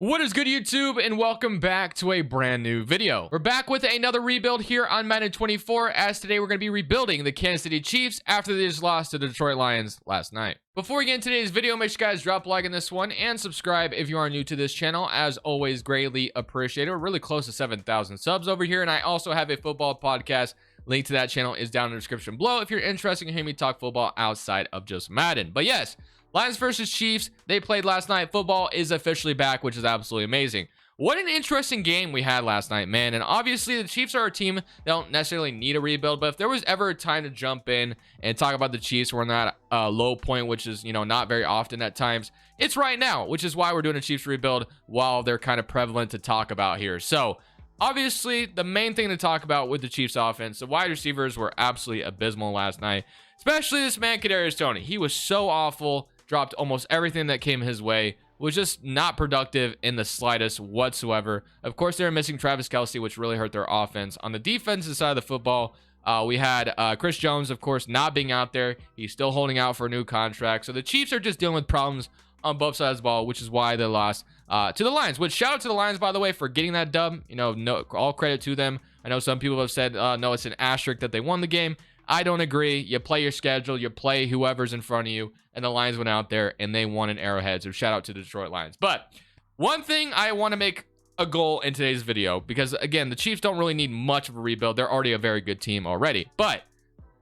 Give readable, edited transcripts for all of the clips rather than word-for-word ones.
What is good, YouTube, and welcome back to a brand new video. We're back with another rebuild here on Madden 24, as today we're going to be rebuilding the Kansas City Chiefs after they just lost to the Detroit Lions last night. Before we get into today's video, make sure you guys drop a like on this one and subscribe if you are new to this channel. As always, greatly appreciated. We're really close to 7,000 subs over here, and I also have a football podcast. Link to that channel is down in the description below if you're interested in hearing me talk football outside of just Madden. But yes, Lions versus Chiefs, they played last night. Football is officially back, which is absolutely amazing. What an interesting game we had last night, man. And obviously, the Chiefs are a team that don't necessarily need a rebuild. But if there was ever a time to jump in and talk about the Chiefs, we're in that low point, which is, not very often at times. It's right now, which is why we're doing a Chiefs rebuild while they're kind of prevalent to talk about here. So, obviously, the main thing to talk about with the Chiefs offense, the wide receivers were absolutely abysmal last night. Especially this man, Kadarius Toney. He was so awful. Dropped almost everything that came his way, was just not productive in the slightest whatsoever. Of course, they were missing Travis Kelce, which really hurt their offense. On the defensive side of the football, we had Chris Jones, of course, not being out there. He's still holding out for a new contract. So the Chiefs are just dealing with problems on both sides of the ball, which is why they lost to the Lions. Which, shout out to the Lions, by the way, for getting that dub. No, all credit to them. I know some people have said, no, it's an asterisk that they won the game. I don't agree. You play your schedule, you play whoever's in front of you, and the Lions went out there and they won in Arrowhead. So shout out to the Detroit Lions. But one thing I want to make a goal in today's video, because again, the Chiefs don't really need much of a rebuild. They're already a very good team already, but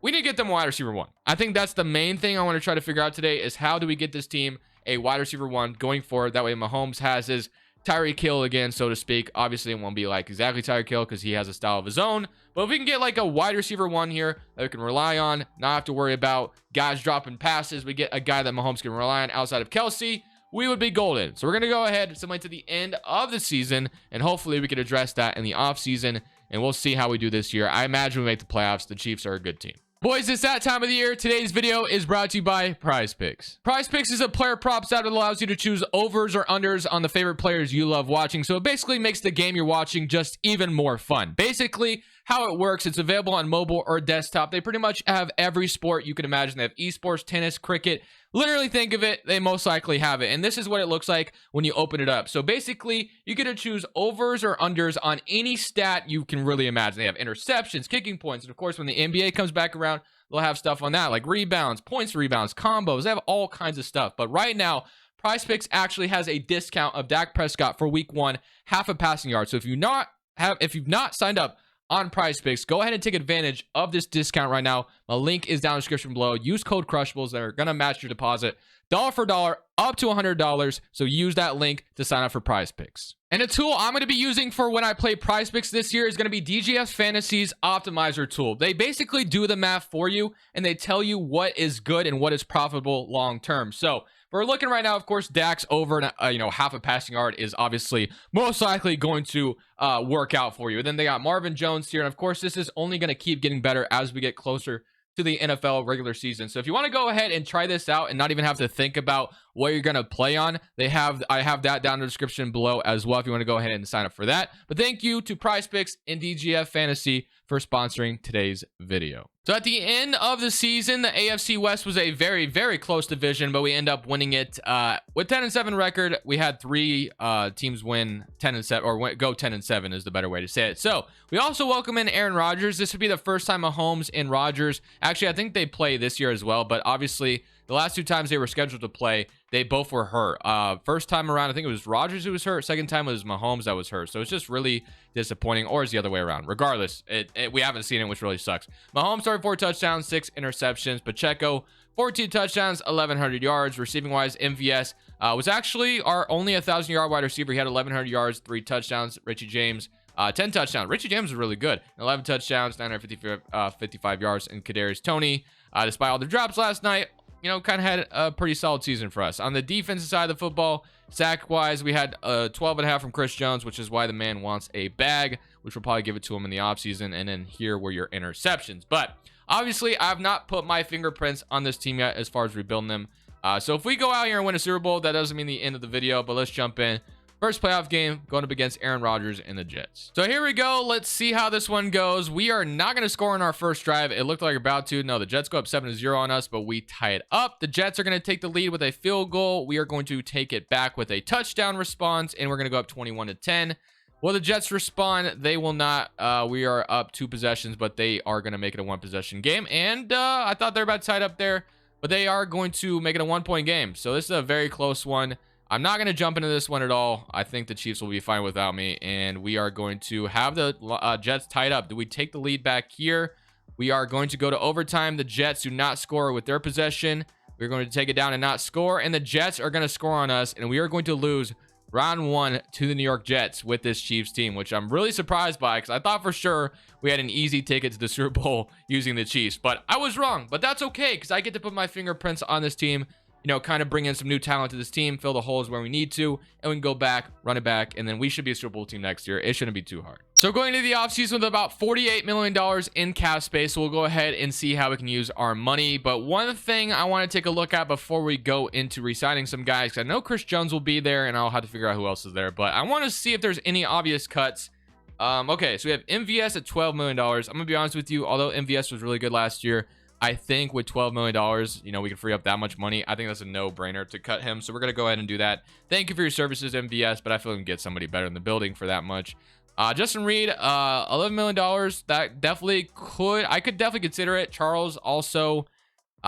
we need to get them wide receiver one. I think that's the main thing I want to try to figure out today is how do we get this team a wide receiver one going forward. That way Mahomes has his Tyreek Hill again, so to speak. Obviously, it won't be like exactly Tyreek Hill because he has a style of his own. But if we can get like a wide receiver one here that we can rely on, not have to worry about guys dropping passes, we get a guy that Mahomes can rely on outside of Kelce, we would be golden. So we're going to go ahead similar to the end of the season, and hopefully we can address that in the offseason, and we'll see how we do this year. I imagine we make the playoffs. The Chiefs are a good team. Boys, it's that time of the year. Today's video is brought to you by Prize Picks. Prize Picks is a player props app that allows you to choose overs or unders on the favorite players you love watching. So it basically makes the game you're watching just even more fun. Basically, how it works, it's available on mobile or desktop. They pretty much have every sport you can imagine. They have esports, tennis, cricket. Literally think of it, they most likely have it. And this is what it looks like when you open it up. So basically, you get to choose overs or unders on any stat you can really imagine. They have interceptions, kicking points, and of course, when the NBA comes back around, they'll have stuff on that, like rebounds, points to rebounds, combos. They have all kinds of stuff. But right now, Prize Picks actually has a discount of Dak Prescott for week 1, half a passing yard. So if you've not signed up on Prize Picks, go ahead and take advantage of this discount right now. My link is down in the description below. Use code Crushables. They're going to match your deposit dollar for dollar up to $100. So use that link to sign up for Prize Picks. And a tool I'm going to be using for when I play Prize Picks this year is going to be DGF Fantasy's Optimizer tool. They basically do the math for you and they tell you what is good and what is profitable long term. So we're looking right now, of course, Dak's over half a passing yard is obviously most likely going to work out for you. And then they got Marvin Jones here. And of course, this is only going to keep getting better as we get closer to the NFL regular season. So if you want to go ahead and try this out and not even have to think about what you're going to play on, I have that down in the description below as well if you want to go ahead and sign up for that. But thank you to Prize Picks and DGF Fantasy for sponsoring today's video. So at the end of the season, the AFC West was a very, very close division, but we end up winning it with 10-7 record. We had 3 teams win 10-7, or go 10-7 is the better way to say it. So we also welcome in Aaron Rodgers. This would be the first time Mahomes and Rodgers. Actually, I think they play this year as well, but obviously the last 2 times they were scheduled to play, they both were hurt. First time around, I think it was Rodgers who was hurt. Second time was Mahomes that was hurt. So it's just really disappointing, or is the other way around. Regardless, we haven't seen it, which really sucks. Mahomes started 4 touchdowns, 6 interceptions. Pacheco, 14 touchdowns, 1,100 yards. Receiving wise, MVS was actually our only 1,000-yard wide receiver. He had 1,100 yards, 3 touchdowns. Richie James, 10 touchdowns. Richie James was really good. 11 touchdowns, 955 yards. And Kadarius Toney, despite all the drops last night, kind of had a pretty solid season for us. On the defensive side of the football, sack-wise, we had 12.5 from Chris Jones, which is why the man wants a bag, which we'll probably give it to him in the offseason. And then here were your interceptions. But obviously, I have not put my fingerprints on this team yet as far as rebuilding them. So if we go out here and win a Super Bowl, that doesn't mean the end of the video, but let's jump in. First playoff game going up against Aaron Rodgers and the Jets. So here we go. Let's see how this one goes. We are not going to score in our first drive. It looked like we're about to. No, the Jets go up 7-0 on us, but we tie it up. The Jets are going to take the lead with a field goal. We are going to take it back with a touchdown response, and we're going to go up 21-10. Will the Jets respond? They will not. We are up 2 possessions, but they are going to make it a 1-possession game. And I thought they were about to tie it up there, but they are going to make it a 1-point game. So this is a very close one. I'm not going to jump into this one at all. I think the Chiefs will be fine without me, and we are going to have the Jets tied up. Do we take the lead back here? We are going to go to overtime. The Jets do not score with their possession. We're going to take it down and not score, and the Jets are going to score on us, and we are going to lose round 1 to the New York Jets with this Chiefs team, which I'm really surprised by because I thought for sure we had an easy ticket to the Super Bowl using the Chiefs, but I was wrong. But that's okay because I get to put my fingerprints on this team. You know, kind of bring in some new talent to this team, fill the holes where we need to, and we can go back, run it back, and then we should be a Super Bowl team next year. It shouldn't be too hard. So going into the offseason with about $48 million in cap space, so we'll go ahead and see how we can use our money. But one thing I want to take a look at before we go into re-signing some guys, because I know Chris Jones will be there, and I'll have to figure out who else is there, but I want to see if there's any obvious cuts. Okay, so we have MVS at $12 million. I'm going to be honest with you, although MVS was really good last year, I think with $12 million, you know, we can free up that much money. I think that's a no-brainer to cut him. So we're going to go ahead and do that. Thank you for your services, MVS, but I feel we can get somebody better in the building for that much. Justin Reed, $11 million. That definitely I could definitely consider it. Charles also.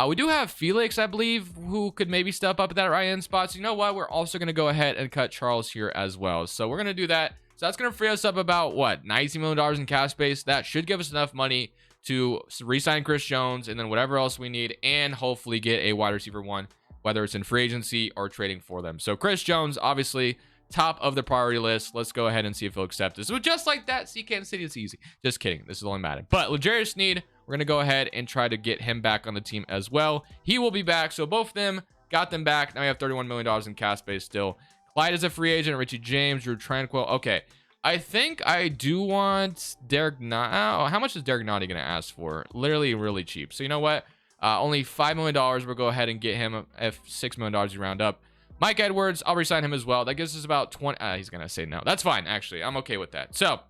We do have Felix, I believe, who could maybe step up at that right end spot. So you know what? We're also going to go ahead and cut Charles here as well. So we're going to do that. So that's going to free us up about, what, $90 million in cap space. That should give us enough money to re-sign Chris Jones and then whatever else we need, and hopefully get a wide receiver 1, whether it's in free agency or trading for them. So Chris Jones, obviously top of the priority list. Let's go ahead and see if he'll accept this. So just like that, see Kansas City, it's easy. Just kidding. This is only Madden. But L'Jarius Sneed, we're going to go ahead and try to get him back on the team as well. He will be back. So both of them got them back. Now we have $31 million in cap space still. Clyde is a free agent. Richie James, Drew Tranquil. Okay. I think I do want Derek Notty. Oh, how much is Derek Notty going to ask for? Literally really cheap. So you know what? Only $5 million. We'll go ahead and get him if $6 million you round up. Mike Edwards, I'll resign him as well. That gives us about 20. He's going to say no. That's fine, actually. I'm okay with that. So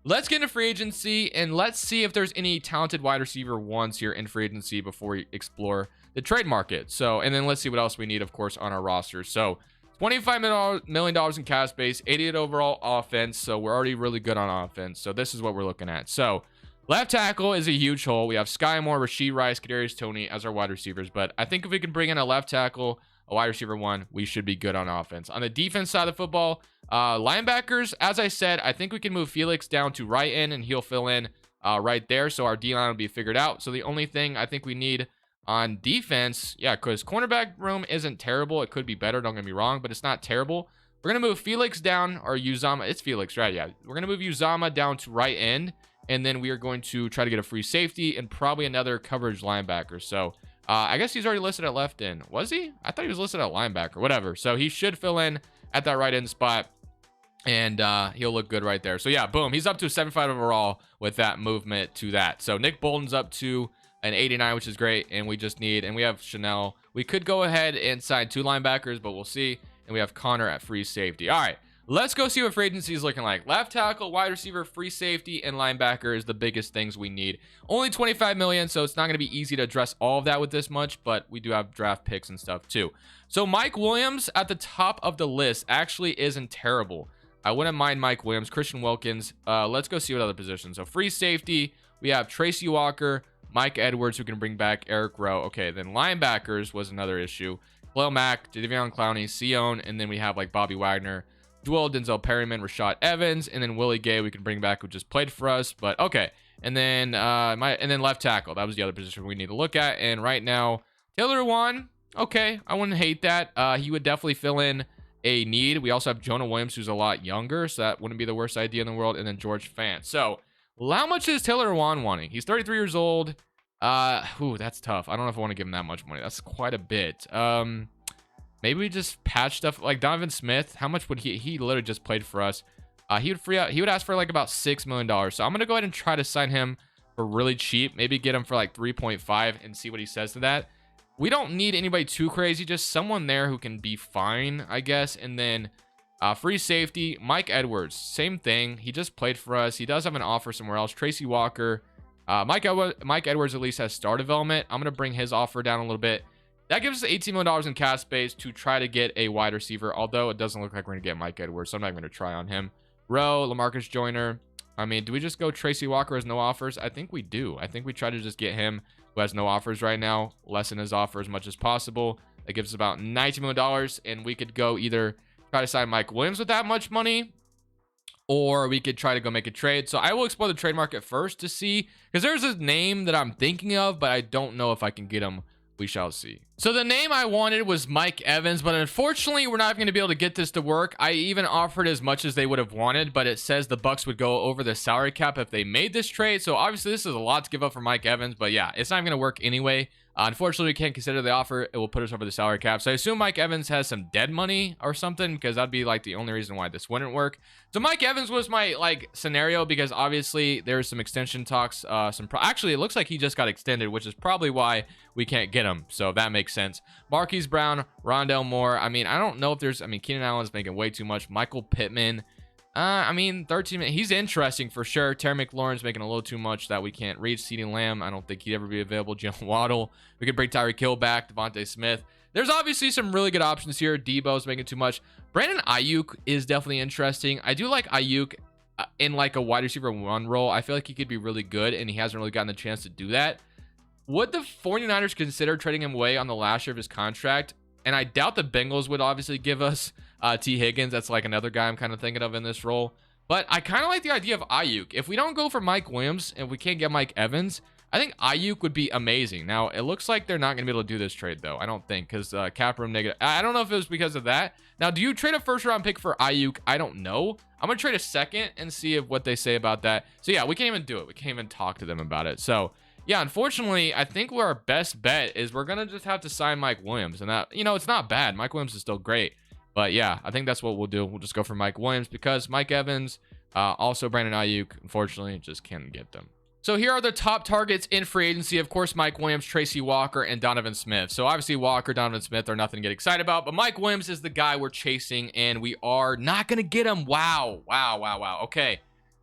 let's get into free agency, and let's see if there's any talented wide receiver 1s here in free agency before we explore the trade market. So, and then let's see what else we need, of course, on our roster. So $25 million in cap space, 88 overall offense. So we're already really good on offense. So this is what we're looking at. So left tackle is a huge hole. We have Sky Moore, Rashee Rice, Kadarius Toney as our wide receivers. But I think if we can bring in a left tackle, a wide receiver 1, we should be good on offense. On the defense side of the football, linebackers, as I said, I think we can move Felix down to right end and he'll fill in right there. So our D-line will be figured out. So the only thing I think we need on defense, yeah, because cornerback room isn't terrible. It could be better, don't get me wrong, but it's not terrible. We're going to move Felix down, or Uzama. It's Felix, right? Yeah. We're going to move Uzama down to right end, and then we are going to try to get a free safety and probably another coverage linebacker. So I guess he's already listed at left end. Was he? I thought he was listed at linebacker, whatever. So he should fill in at that right end spot, and he'll look good right there. So yeah, boom. He's up to 75 overall with that movement to that. So Nick Bolton's up to an 89, which is great, and we just need, and we have Chanel. We could go ahead and sign 2 linebackers, but we'll see. And we have Connor at free safety. All right, let's go see what free agency is looking like. Left tackle, wide receiver, free safety, and linebacker is the biggest things we need. Only 25 million, so it's not going to be easy to address all of that with this much, but we do have draft picks and stuff too. So Mike Williams at the top of the list actually isn't terrible. I wouldn't mind Mike Williams. Christian Wilkins. Let's go see what other positions. So free safety, we have Tracy Walker, Mike Edwards, who can bring back Eric Rowe. Okay, then linebackers was another issue. Khalil Mack, Jadeveon Clowney, Sion, and then we have like Bobby Wagner, Dwell, Denzel Perryman, Rashad Evans, and then Willie Gay we can bring back, who just played for us. But okay, and then left tackle. That was the other position we need to look at. And right now, Taylor Wan. Okay, I wouldn't hate that. He would definitely fill in a need. We also have Jonah Williams, who's a lot younger, so that wouldn't be the worst idea in the world. And then George Fant. So how much is Taylor Wan wanting? He's 33 years old. Ooh, that's tough. I don't know if I want to give him that much money. That's quite a bit. Maybe we just patch stuff like Donovan Smith. How much would he literally just played for us. He would ask for like about $6 million. So I'm going to go ahead and try to sign him for really cheap. Maybe get him for like 3.5 and see what he says to that. We don't need anybody too crazy, just someone there who can be fine, I guess. And then Free safety, Mike Edwards, same thing. He just played for us. He does have an offer somewhere else. Tracy Walker. Mike Edwards at least has star development. I'm going to bring his offer down a little bit. That gives us $18 million in cap space to try to get a wide receiver, although it doesn't look like we're going to get Mike Edwards, so I'm not going to try on him. Rowe, LaMarcus Joyner. I mean, do we just go Tracy Walker as no offers? I think we do. I think we try to just get him who has no offers right now, lessen his offer as much as possible. That gives us about $19 million, and we could go either try to sign Mike Williams with that much money, or we could try to go make a trade. So I will explore the trade market first to see, because there's a name that I'm thinking of, but I don't know if I can get him. We shall see. So the name I wanted was Mike Evans, but unfortunately we're not going to be able to get this to work. I even offered as much as they would have wanted, but it says the Bucks would go over the salary cap if they made this trade. So obviously this is a lot to give up for Mike Evans, but yeah, it's not going to work anyway. Unfortunately, we can't consider the offer. It will put us over the salary cap. So I assume Mike Evans has some dead money or something, because that'd be like the only reason why this wouldn't work. So Mike Evans was my like scenario, because obviously there's some extension talks. Actually, it looks like he just got extended, which is probably why we can't get him. So that makes sense. Marquise Brown, Rondell Moore. I mean, I don't know if there's. I mean, Keenan Allen's making way too much. Michael Pittman. I mean, 13. He's interesting for sure. Terry McLaurin's making a little too much that we can't reach. CeeDee Lamb, I don't think he'd ever be available. Jalen Waddle. We could bring Tyreek Hill back. Devontae Smith. There's obviously some really good options here. Debo's making too much. Brandon Ayuk is definitely interesting. I do like Ayuk in like a wide receiver one role. I feel like he could be really good, and he hasn't really gotten the chance to do that. Would the 49ers consider trading him away on the last year of his contract? And I doubt the Bengals would obviously give us T. Higgins. That's like another guy I'm kind of thinking of in this role. But I kind of like the idea of Ayuk. If we don't go for Mike Williams and we can't get Mike Evans, I think Ayuk would be amazing. Now, it looks like they're not going to be able to do this trade, though. I don't think, because cap room negative. I don't know if it was because of that. Now, do you trade a first-round pick for Ayuk? I don't know. I'm going to trade a second and see what they say about that. So, yeah, we can't even do it. We can't even talk to them about it. So, yeah, unfortunately, I think our best bet is we're going to just have to sign Mike Williams. And that, you know, it's not bad. Mike Williams is still great. But, yeah, I think that's what we'll do. We'll just go for Mike Williams, because Mike Evans, also Brandon Ayuk, unfortunately, just can't get them. So here are the top targets in free agency. Of course, Mike Williams, Tracy Walker, and Donovan Smith. So obviously Walker, Donovan Smith are nothing to get excited about, but Mike Williams is the guy we're chasing, and we are not going to get him. Wow. Okay.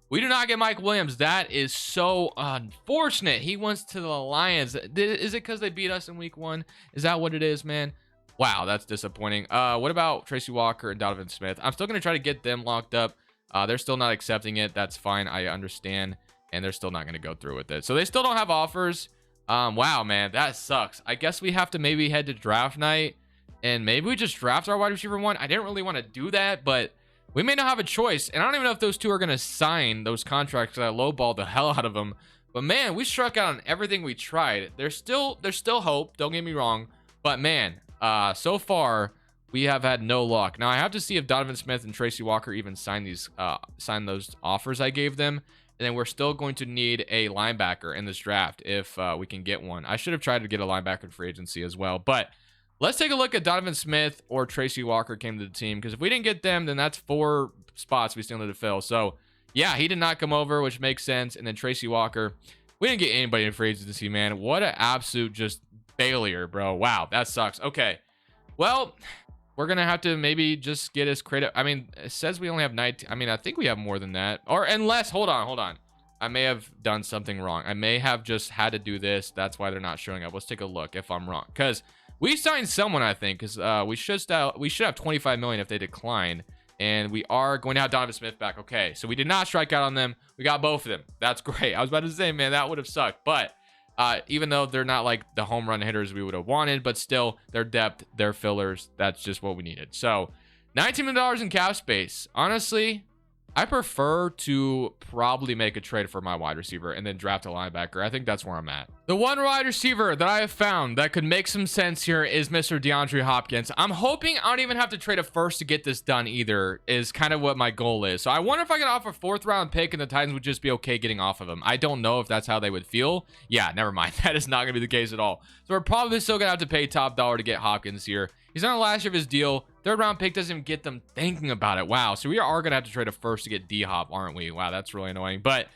We do not get Mike Williams. That is so unfortunate. He went to the Lions. Is it because they beat us in week 1? Is that what it is, man? Wow, that's disappointing. What about Tracy Walker and Donovan Smith? I'm still going to try to get them locked up. They're still not accepting it. That's fine. I understand. And they're still not going to go through with it. So they still don't have offers. Wow, man, that sucks. I guess we have to maybe head to draft night, and maybe we just draft our wide receiver 1. I didn't really want to do that, but we may not have a choice. And I don't even know if those two are going to sign those contracts, because I lowballed the hell out of them. But man, we struck out on everything we tried. There's still hope. Don't get me wrong. But man, so far we have had no luck. Now I have to see if Donovan Smith and Tracy Walker even sign those offers I gave them. And then we're still going to need a linebacker in this draft if we can get one. I should have tried to get a linebacker in free agency as well. But let's take a look at Donovan Smith or Tracy Walker came to the team. Because if we didn't get them, then that's 4 spots we still need to fill. So, yeah, he did not come over, which makes sense. And then Tracy Walker, we didn't get anybody in free agency, man. What an absolute just failure, bro. Wow, that sucks. Okay, well, we're going to have to maybe just get his credit. I mean, it says we only have 19. I mean, I think we have more than that. Or unless, hold on. I may have done something wrong. I may have just had to do this. That's why they're not showing up. Let's take a look if I'm wrong. Because we signed someone, I think. Because we should have 25 million if they decline. And we are going to have Donovan Smith back. Okay, so we did not strike out on them. We got both of them. That's great. I was about to say, man, that would have sucked. But even though they're not like the home run hitters we would have wanted, but still their depth, their fillers, that's just what we needed. So $19 million in cap space. Honestly, I prefer to probably make a trade for my wide receiver and then draft a linebacker. I think that's where I'm at. The one wide receiver that I have found that could make some sense here is Mr. DeAndre Hopkins. I'm hoping I don't even have to trade a first to get this done either, is kind of what my goal is. So I wonder if I could offer a 4th round pick and the Titans would just be okay getting off of him. I don't know if that's how they would feel. Yeah, never mind. That is not going to be the case at all. So we're probably still going to have to pay top dollar to get Hopkins here. He's on the last year of his deal. 3rd round pick doesn't even get them thinking about it. Wow. So we are going to have to trade a first to get D-Hop, aren't we? Wow, that's really annoying. But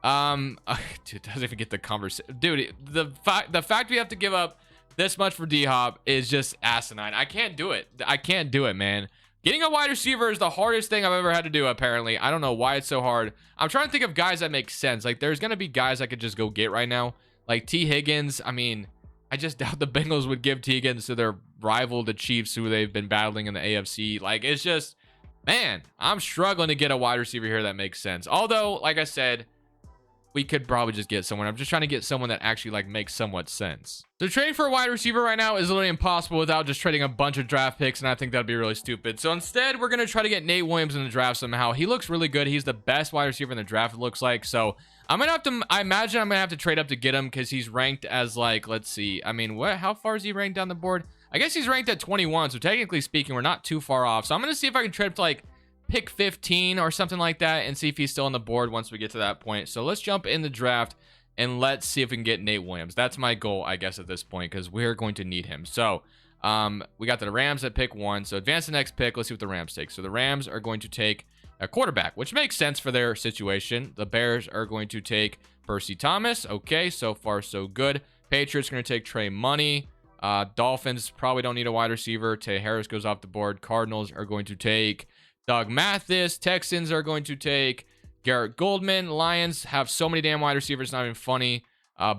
dude, doesn't even get the conversation. Dude, the fact we have to give up this much for D-Hop is just asinine. I can't do it. I can't do it, man. Getting a wide receiver is the hardest thing I've ever had to do, apparently. I don't know why it's so hard. I'm trying to think of guys that make sense. Like, there's going to be guys I could just go get right now. Like, T. Higgins. I mean, I just doubt the Bengals would give T. Higgins to their rival, the Chiefs, who they've been battling in the AFC. Like, it's just, man, I'm struggling to get a wide receiver here that makes sense. Although, like I said, we could probably just get someone. I'm just trying to get someone that actually like makes somewhat sense. So trading for a wide receiver right now is literally impossible without just trading a bunch of draft picks, and I think that'd be really stupid. So instead, we're gonna try to get Nate Williams in the draft somehow. He looks really good. He's the best wide receiver in the draft, it looks like. So I'm gonna have to, I imagine I'm gonna have to trade up to get him because he's ranked as like, let's see. I mean, how far is he ranked down the board? I guess he's ranked at 21. So technically speaking, we're not too far off. So I'm gonna see if I can trade up to like pick 15 or something like that and see if he's still on the board once we get to that point. So let's jump in the draft and let's see if we can get Nate Williams. That's my goal, I guess, at this point, because we're going to need him. So we got the Rams at pick 1. So advance the next pick. Let's see what the Rams take. So the Rams are going to take a quarterback, which makes sense for their situation. The Bears are going to take Percy Thomas. Okay, so far so good. Patriots are going to take Trey Money. Dolphins probably don't need a wide receiver. Tay Harris goes off the board. Cardinals are going to take Doug Mathis. Texans are going to take Garrett Goldman. Lions have so many damn wide receivers, not even funny.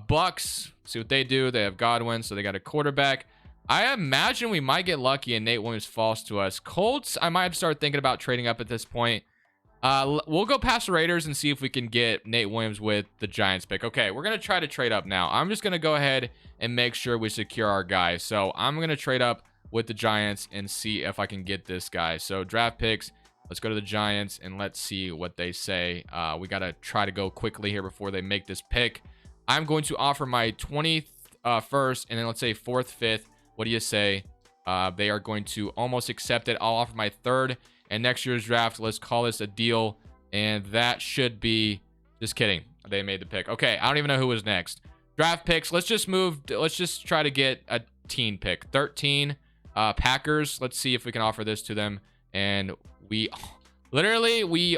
Bucks, see what they do. They have Godwin, so they got a quarterback. I imagine we might get lucky and Nate Williams falls to us. Colts, I might start thinking about trading up at this point. We'll go past the Raiders and see if we can get Nate Williams with the Giants pick. Okay, we're going to try to trade up now. I'm just going to go ahead and make sure we secure our guy. So I'm going to trade up with the Giants and see if I can get this guy. So draft picks, let's go to the Giants and let's see what they say. We got to try to go quickly here before they make this pick. I'm going to offer my 20th first and then let's say 4th, 5th. What do you say? They are going to almost accept it. I'll offer my 3rd and next year's draft. Let's call this a deal. And that should be, just kidding. They made the pick. Okay, I don't even know who was next. Draft picks. Let's just move. Let's just try to get a teen pick. 13. Packers, let's see if we can offer this to them. And we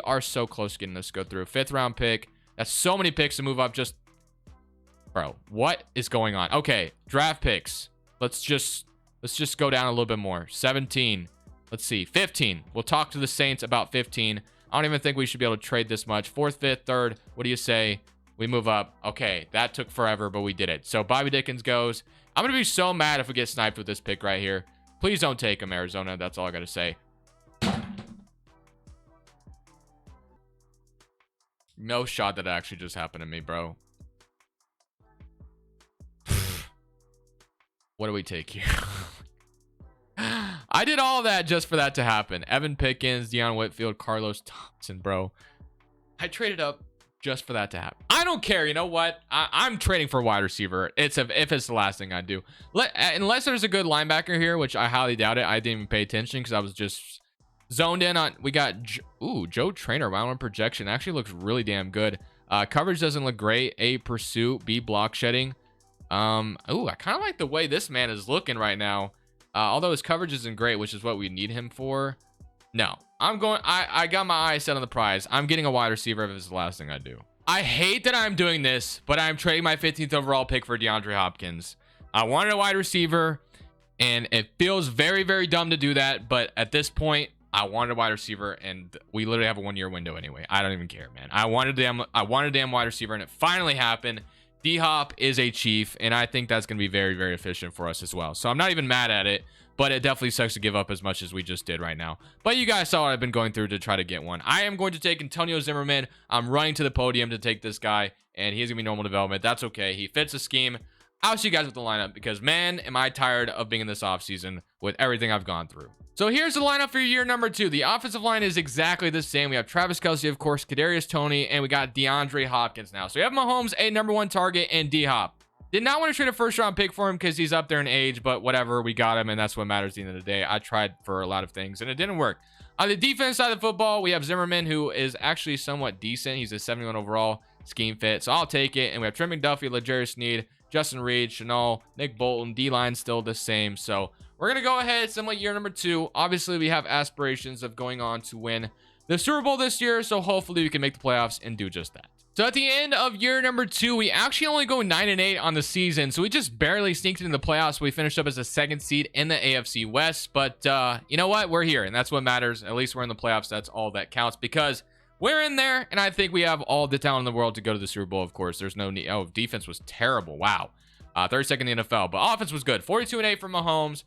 are so close to getting this to go through. 5th round pick. That's so many picks to move up. Just, bro, what is going on? Okay, draft picks. Let's just go down a little bit more. 17. Let's see, 15. We'll talk to the Saints about 15. I don't even think we should be able to trade this much. 4th, 5th, 3rd. What do you say? We move up. Okay, that took forever, but we did it. So Bobby Dickens goes. I'm gonna be so mad if we get sniped with this pick right here. Please don't take him, Arizona. That's all I got to say. No shot that actually just happened to me, bro. What do we take here? I did all of that just for that to happen. Evan Pickens, Deion Whitfield, Carlos Thompson, bro. I traded up just for that to happen. I don't care. You know what? I'm trading for a wide receiver. If it's the last thing I do. Unless there's a good linebacker here, which I highly doubt it. I didn't even pay attention because I was just zoned in on. We got Joe Traynor. Round 1 projection actually looks really damn good. Coverage doesn't look great. A, pursuit. B, block shedding. I kind of like the way this man is looking right now. Although his coverage isn't great, which is what we need him for. No, I got my eyes set on the prize. I'm getting a wide receiver if it's the last thing I do. I hate that I'm doing this, but I'm trading my 15th overall pick for DeAndre Hopkins. I wanted a wide receiver, and it feels very, very dumb to do that. But at this point, I wanted a wide receiver, and we literally have a 1-year window anyway. I don't even care, man. I wanted a damn wide receiver, and it finally happened. D-Hop is a Chief, and I think that's going to be very, very efficient for us as well. So I'm not even mad at it, but it definitely sucks to give up as much as we just did right now. But you guys saw what I've been going through to try to get one. I am going to take Antonio Zimmerman. I'm running to the podium to take this guy, and he's going to be normal development. That's okay. He fits the scheme. I'll see you guys with the lineup because, man, am I tired of being in this offseason with everything I've gone through. So here's the lineup for year number 2. The offensive line is exactly the same. We have Travis Kelce, of course, Kadarius Toney, and we got DeAndre Hopkins now. So we have Mahomes, a number 1 target, and D-Hop. Did not want to trade a 1st-round pick for him because he's up there in age, but whatever, we got him, and that's what matters at the end of the day. I tried for a lot of things, and it didn't work. On the defense side of the football, we have Zimmerman, who is actually somewhat decent. He's a 71 overall scheme fit, so I'll take it. And we have Trent McDuffie, L'Jarius Sneed, Justin Reed, Chanel, Nick Bolton. D-line still the same, so we're going to go ahead, similar year number 2. Obviously, we have aspirations of going on to win the Super Bowl this year, so hopefully we can make the playoffs and do just that. So at the end of year number 2, we actually only go 9-8 on the season. So we just barely sneaked into the playoffs. We finished up as a 2nd seed in the AFC West. But you know what? We're here, and that's what matters. At least we're in the playoffs. That's all that counts, because we're in there, and I think we have all the talent in the world to go to the Super Bowl, of course. There's no need. Oh, defense was terrible. Wow. 32nd in the NFL, but offense was good. 42-8 from Mahomes.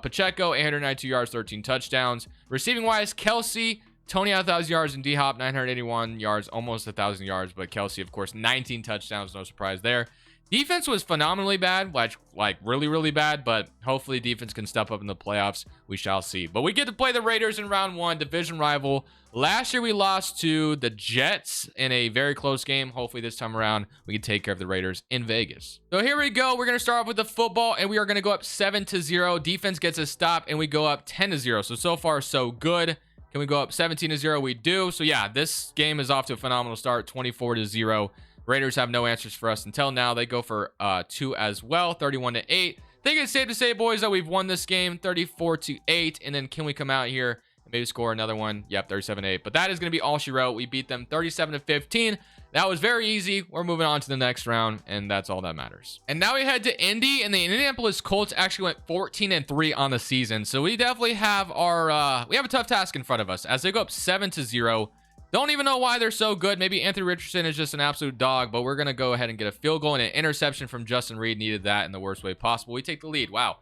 Pacheco, 892 yards, 13 touchdowns. Receiving-wise, Kelsey, Tony had 1,000 yards, and D-Hop 981 yards, almost 1,000 yards. But Kelsey, of course, 19 touchdowns. No surprise there. Defense was phenomenally bad, like really, really bad. But hopefully defense can step up in the playoffs. We shall see. But we get to play the Raiders in round 1, division rival. Last year we lost to the Jets in a very close game. Hopefully this time around we can take care of the Raiders in Vegas. So here we go. We're going to start off with the football, and we are going to go up 7-0. Defense gets a stop, and we go up 10-0. So far, so good. Can we go up 17-0? We do. So yeah, this game is off to a phenomenal start, 24-0. Raiders have no answers for us until now. They go for 2 as well, 31-8. I think it's safe to say, boys, that we've won this game 34-8. And then can we come out here and maybe score another one? Yep, 37-8. But that is going to be all she wrote. We beat them 37-15. That was very easy. We're moving on to the next round, and that's all that matters. And now we head to Indy, and the Indianapolis Colts actually went 14-3 on the season. So we definitely have our we have a tough task in front of us as they go up 7-0. Don't even know why they're so good. Maybe Anthony Richardson is just an absolute dog, but we're going to go ahead and get a field goal, and an interception from Justin Reed. Needed that in the worst way possible. We take the lead. Wow.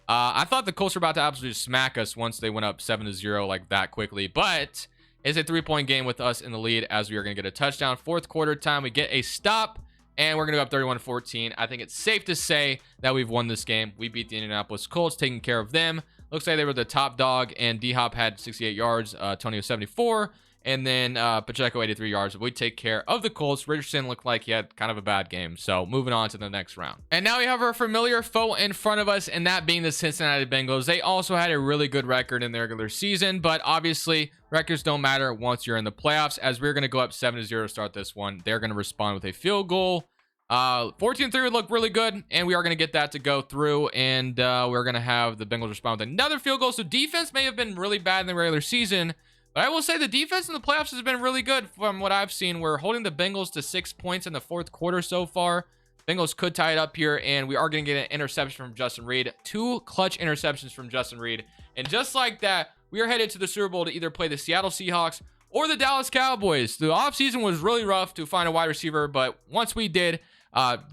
I thought the Colts were about to absolutely smack us once they went up 7-0 like that quickly, but it's a 3-point game with us in the lead as we are going to get a touchdown. 4th quarter time, we get a stop, and we're going to go up 31-14. I think it's safe to say that we've won this game. We beat the Indianapolis Colts, taking care of them. Looks like they were the top dog, and D-Hop had 68 yards, Tony was 74. And then Pacheco 83 yards. We take care of the Colts. Richardson looked like he had kind of a bad game. So moving on to the next round. And now we have our familiar foe in front of us, and that being the Cincinnati Bengals. They also had a really good record in the regular season, but obviously records don't matter once you're in the playoffs, as we're going to go up 7-0 to start this one. They're going to respond with a field goal. 14-3 would look really good, and we are going to get that to go through, and we're going to have the Bengals respond with another field goal. So defense may have been really bad in the regular season, but I will say the defense in the playoffs has been really good from what I've seen. We're holding the Bengals to 6 points in the 4th quarter so far. Bengals could tie it up here, and we are going to get an interception from Justin Reed. 2 clutch interceptions from Justin Reed. And just like that, we are headed to the Super Bowl to either play the Seattle Seahawks or the Dallas Cowboys. The offseason was really rough to find a wide receiver, but once we did,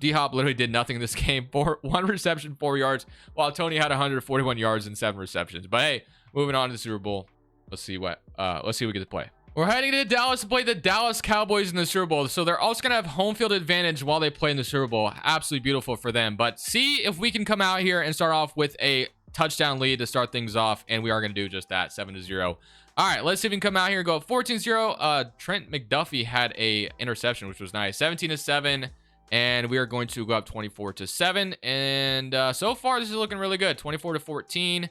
D-Hop literally did nothing in this game. 1 reception, 4 yards, while Tony had 141 yards and 7 receptions. But hey, moving on to the Super Bowl. Let's see what we get to play. We're heading to Dallas to play the Dallas Cowboys in the Super Bowl. So they're also going to have home field advantage while they play in the Super Bowl. Absolutely beautiful for them. But see if we can come out here and start off with a touchdown lead to start things off. And we are going to do just that, 7-0. All right, let's see if we can come out here and go 14-0. Trent McDuffie had a interception, which was nice. 17-7. And we are going to go up 24-7. And so far, this is looking really good. 24-14.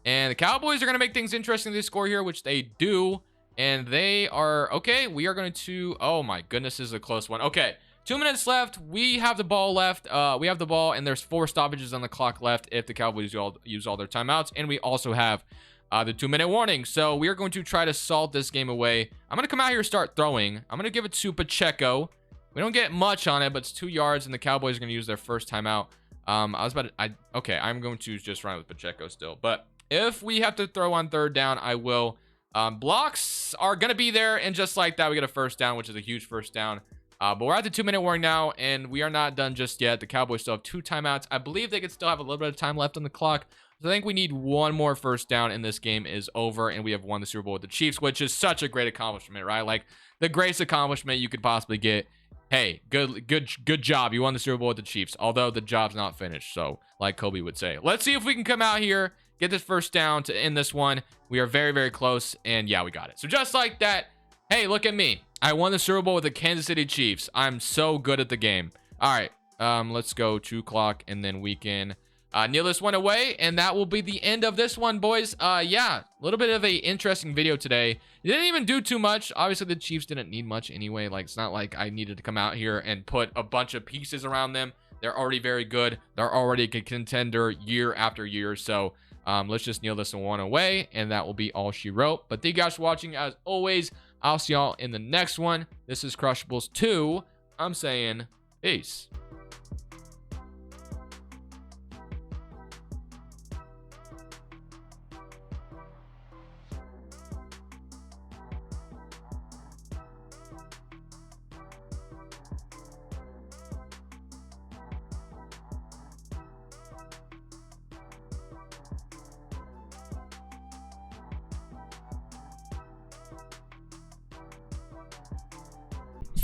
And the Cowboys are going to make things interesting. They score here, which they do. And they are, okay, we are going to, oh my goodness, this is a close one. Okay, 2 minutes left. We have the ball left. We have the ball, and there's 4 stoppages on the clock left if the Cowboys use all their timeouts. And we also have the 2-minute warning. So we are going to try to salt this game away. I'm going to come out here and start throwing. I'm going to give it to Pacheco. We don't get much on it, but it's 2 yards, and the Cowboys are going to use their first timeout. Okay, I'm going to just run with Pacheco still. But if we have to throw on 3rd down, I will. Blocks are going to be there, and just like that, we get a first down, which is a huge first down. But we're at the 2-minute warning now, and we are not done just yet. The Cowboys still have 2 timeouts. I believe they could still have a little bit of time left on the clock. So I think we need 1 more first down, and this game is over, and we have won the Super Bowl with the Chiefs, which is such a great accomplishment, right? Like, the greatest accomplishment you could possibly get. Hey, good job. You won the Super Bowl with the Chiefs, although the job's not finished. So, like Kobe would say, let's see if we can come out here, get this first down to end this one. We are very, very close, and yeah, we got it. So just like that, hey, look at me. I won the Super Bowl with the Kansas City Chiefs. I'm so good at the game. All right, let's go 2 clock, and then we can kneel this one away, and that will be the end of this one, boys. Yeah, a little bit of a interesting video today. It didn't even do too much. Obviously, the Chiefs didn't need much anyway. Like, it's not like I needed to come out here and put a bunch of pieces around them. They're already very good. They're already a contender year after year. So let's just kneel this one away, and that will be all she wrote. But thank you guys for watching. As always, I'll see y'all in the next one. This is Crushables 2. I'm saying peace.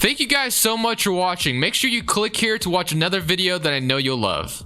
Thank you guys so much for watching. Make sure you click here to watch another video that I know you'll love.